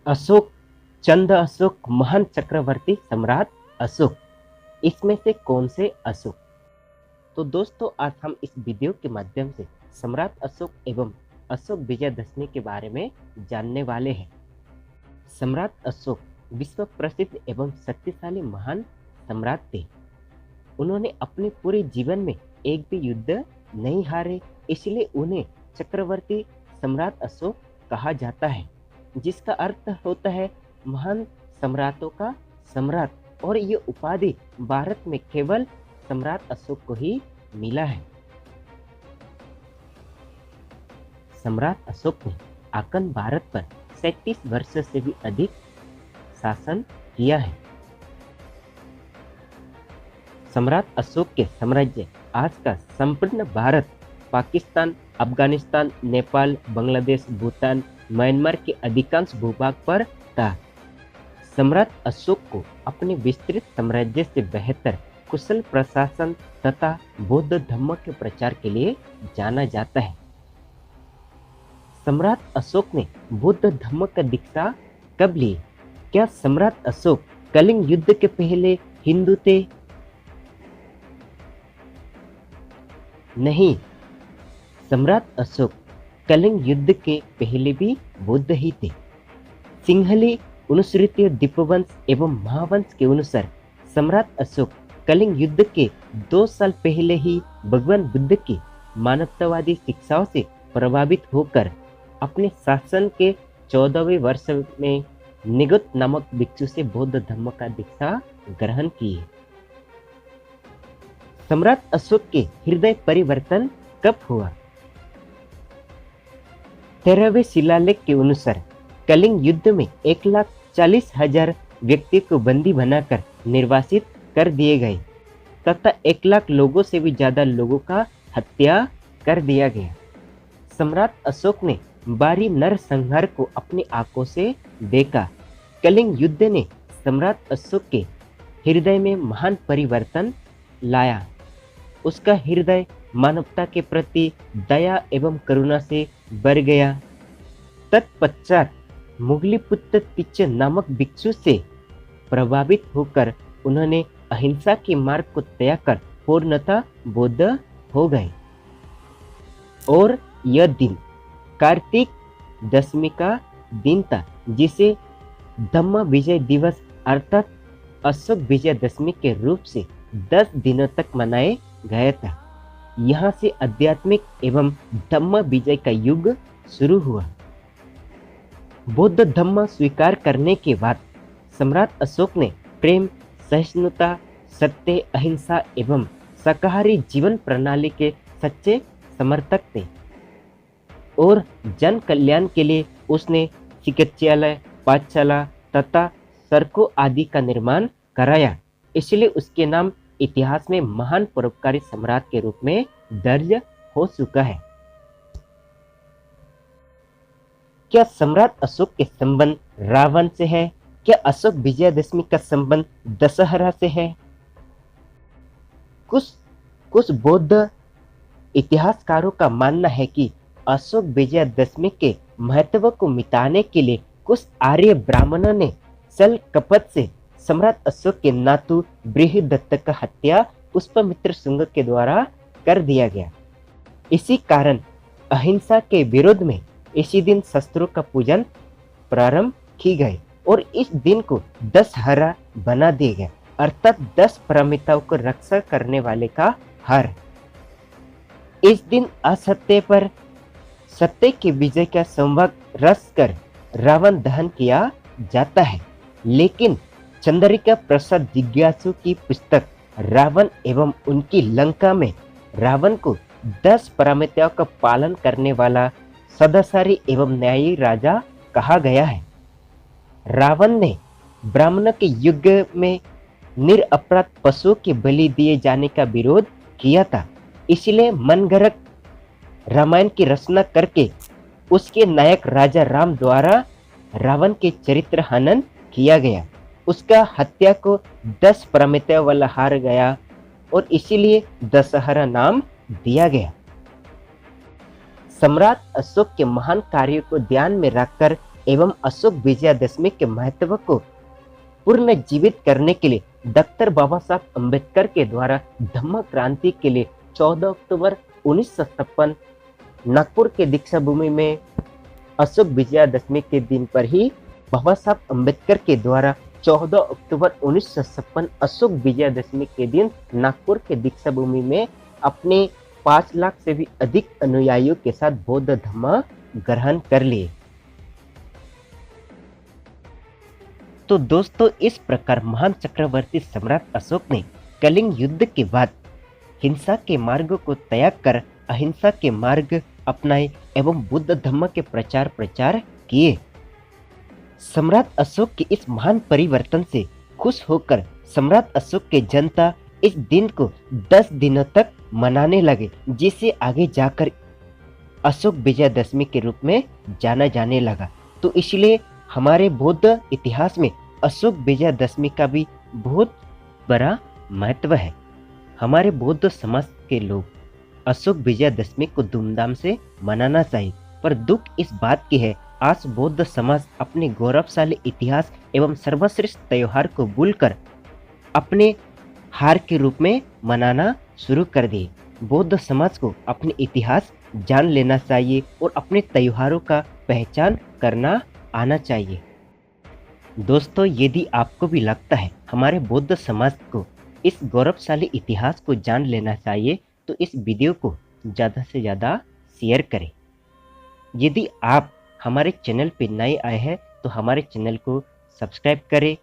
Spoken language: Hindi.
अशोक, चंद अशोक, महान चक्रवर्ती सम्राट अशोक, इसमें से कौन से अशोक? तो दोस्तों आज हम इस वीडियो के माध्यम से सम्राट अशोक एवं अशोक विजयदशमी के बारे में जानने वाले हैं। सम्राट अशोक विश्व प्रसिद्ध एवं शक्तिशाली महान सम्राट थे। उन्होंने अपने पूरे जीवन में एक भी युद्ध नहीं हारे, इसलिए उन्हें चक्रवर्ती सम्राट अशोक कहा जाता है, जिसका अर्थ होता है महान सम्राटों का सम्राट। और ये उपाधि भारत में केवल सम्राट अशोक को ही मिला है। सम्राट अशोक ने आकन भारत पर 37 वर्ष से भी अधिक शासन किया है। सम्राट अशोक के साम्राज्य आज का संपूर्ण भारत, पाकिस्तान, अफगानिस्तान, नेपाल, बांग्लादेश, भूटान, म्यांमार के अधिकांश भूभाग पर था। सम्राट अशोक को अपने विस्तृत साम्राज्य से बेहतर कुशल प्रशासन तथा बौद्ध धर्म के प्रचार के लिए जाना जाता है। सम्राट अशोक ने बौद्ध धर्म का दीक्षा कब ली? क्या सम्राट अशोक कलिंग युद्ध के पहले हिंदू थे? नहीं, सम्राट अशोक कलिंग युद्ध के पहले भी बौद्ध ही थे। सिंहली अनुसृतीय दीपवंश एवं महावंश के अनुसार सम्राट अशोक कलिंग युद्ध के 2 साल पहले ही भगवान बुद्ध की मानवतावादी शिक्षाओं से प्रभावित होकर अपने शासन के 14वें वर्ष में निगुत नामक भिक्षु से बौद्ध धर्म का दीक्षा ग्रहण किए। सम्राट अशोक के हृदय परिवर्तन कब हुआ? 13वें शिलालेख के अनुसार कलिंग युद्ध में 1,40,000 व्यक्ति को बंदी बनाकर निर्वासित कर दिए गए तथा 1 लाख लोगों से भी ज्यादा लोगों का हत्या कर दिया गया। सम्राट अशोक ने भारी नरसंहार को अपनी आंखों से देखा। कलिंग युद्ध ने सम्राट अशोक के हृदय में महान परिवर्तन लाया। उसका हृदय मानवता के प्रति दया एवं करुणा से भर गया। तत्पश्चात मुगली पुत्र तिच्च नामक भिक्षु से प्रभावित होकर उन्होंने अहिंसा के मार्ग को त्याग कर पूर्णतः बौद्ध हो गए। और यह दिन कार्तिक दशमी का दिन था, जिसे धम्म विजय दिवस अर्थात अशोक विजयदशमी के रूप से 10 दिनों तक मनाए गया था। यहाँ से आध्यात्मिक एवं धम्म विजय का युग शुरू हुआ। बौद्ध धम्म स्वीकार करने के बाद सम्राट अशोक ने प्रेम, सहिष्णुता, सत्य, अहिंसा एवं शाकाहारी जीवन प्रणाली के सच्चे समर्थक थे और जन कल्याण के लिए उसने चिकित्सालय, पाठशाला तथा सड़कों आदि का निर्माण कराया। इसलिए उसके नाम इतिहास में महान परोपकारी सम्राट के रूप में दर्ज हो चुका है। क्या सम्राट अशोक के संबंध रावण से है? क्या अशोक विजयदशमी का संबंध दशहरा से है? कुछ बौद्ध इतिहासकारों का मानना है कि अशोक विजयदशमी के महत्व को मिटाने के लिए कुछ आर्य ब्राह्मणों ने छल कपट से सम्राट अशोक के नातू बृहदत्त का हत्या पुष्पमित्र शुंग के द्वारा कर दिया गया। इसी कारण अहिंसा के विरोध में इसी दिन शस्त्रों का पूजन प्रारंभ की गई और इस दिन को दशहरा बना दिया गया, अर्थात 10 परमिताओं को रक्षा करने वाले का हर। इस दिन असत्य पर सत्य की विजय का संवाद रस कर रावण दहन किया जाता है। लेकिन चंद्रिका प्रसाद जिज्ञासु की पुस्तक रावण एवं उनकी लंका में रावण को 10 परमिताओं का पालन करने वाला सदाचारी एवं न्यायी राजा कहा गया है। रावण ने ब्राह्मणों के युग में निरपराध पशुओं के बलि दिए जाने का विरोध किया था। इसलिए मनगढ़ंत रामायण की रचना करके उसके नायक राजा राम द्वारा रावण के चरित्र हनन किया गया। उसका हत्या को 10 परमिताओं वाला हार गया और इसीलिए दशहरा नाम दिया गया। सम्राट अशोक के महान कार्यों को ध्यान में रखकर एवं अशोक विजयादशमी के महत्व को पुनर्जीवित करने के लिए डॉक्टर बाबा साहब अम्बेडकर के द्वारा धम्म क्रांति के लिए 14 अक्टूबर 1956 नागपुर के दीक्षा भूमि में अशोक विजयादशमी के दिन पर ही बाबा साहब अम्बेडकर के द्वारा 14 अक्टूबर 1956 अशोक विजयादशमी के दिन नागपुर के दीक्षा भूमि में अपने 5 लाख से भी अधिक अनुयायियों के साथ बौद्ध धम्म ग्रहण कर लिए। तो दोस्तों, इस प्रकार महान चक्रवर्ती सम्राट अशोक ने कलिंग युद्ध के बाद हिंसा के मार्ग को त्याग कर अहिंसा के मार्ग अपनाए एवं बुद्ध धम्म के प्रचार किए। सम्राट अशोक के इस महान परिवर्तन से खुश होकर सम्राट अशोक के जनता इस दिन को 10 दिनों तक मनाने लगे, जिसे आगे जाकर अशोक विजयादशमी के रूप में जाना जाने लगा। तो इसलिए हमारे बौद्ध इतिहास में अशोक विजयादशमी का भी बहुत बड़ा महत्व है। हमारे बौद्ध समाज के लोग अशोक विजयादशमी को धूमधाम से मनाना चाहिए, पर दुख इस बात की है आज बौद्ध समाज अपने गौरवशाली इतिहास एवं सर्वश्रेष्ठ त्योहार को भूलकर अपने हार के रूप में मनाना शुरू कर दिए। बौद्ध समाज को अपने इतिहास जान लेना चाहिए और अपने त्योहारों का पहचान करना आना चाहिए। दोस्तों, यदि आपको भी लगता है हमारे बौद्ध समाज को इस गौरवशाली इतिहास को जान लेना चाहिए, तो इस वीडियो को ज़्यादा से ज़्यादा शेयर करें। यदि आप हमारे चैनल पर नए आए हैं तो हमारे चैनल को सब्सक्राइब करें